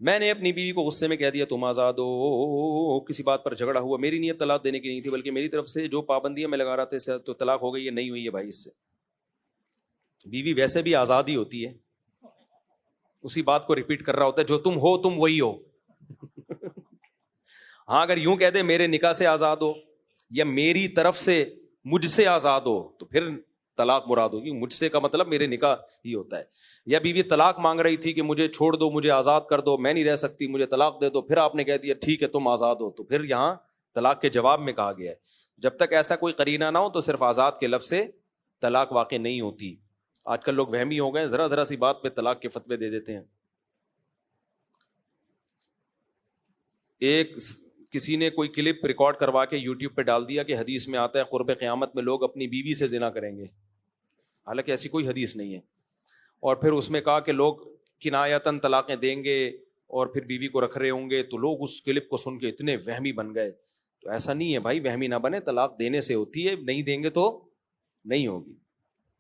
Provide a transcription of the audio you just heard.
میں نے اپنی بیوی کو غصے میں کہہ دیا تم آزاد ہو، کسی بات پر جھگڑا ہوا، میری نیت طلاق دینے کی نہیں تھی، بلکہ میری طرف سے جو پابندیاں میں لگا رہا تھا تو طلاق ہو گئی ہے، نہیں ہوئی ہے بھائی اس سے. بیوی ویسے بھی آزاد ہی ہوتی ہے، اسی بات کو ریپیٹ کر رہا ہوتا ہے، جو تم ہو تم وہی ہو. ہاں اگر یوں کہہ دے میرے نکاح سے آزاد ہو یا میری طرف سے مجھ سے آزاد ہو تو پھر طلاق مراد ہوگی. مجھ سے کا مطلب میرے نکاح ہی ہوتا ہے. یا بیوی طلاق مانگ رہی تھی کہ مجھے چھوڑ دو، مجھے آزاد کر دو، میں نہیں رہ سکتی، مجھے طلاق دے دو، پھر آپ نے کہہ دیا ٹھیک ہے تم آزاد ہو، تو پھر یہاں طلاق کے جواب میں کہا گیا ہے جب تک ایسا کوئی قرینہ نہ ہو تو صرف آزاد کے لفظ سے طلاق واقع نہیں ہوتی. آج کل لوگ وہمی ہو گئے، ذرا ذرا سی بات پہ طلاق کے فتوے دے دیتے ہیں. ایک کسی نے کوئی کلپ ریکارڈ کروا کے یوٹیوب پہ ڈال دیا کہ حدیث میں آتا ہے قرب قیامت میں لوگ اپنی بیوی سے زنا کریں گے، حالانکہ ایسی کوئی حدیث نہیں ہے. اور پھر اس میں کہا کہ لوگ کنایتاً طلاقیں دیں گے اور پھر بیوی کو رکھ رہے ہوں گے، تو لوگ اس کلپ کو سن کے اتنے وہمی بن گئے. تو ایسا نہیں ہے بھائی، وہمی نہ بنے، طلاق دینے سے ہوتی ہے، نہیں دیں گے تو نہیں ہوگی.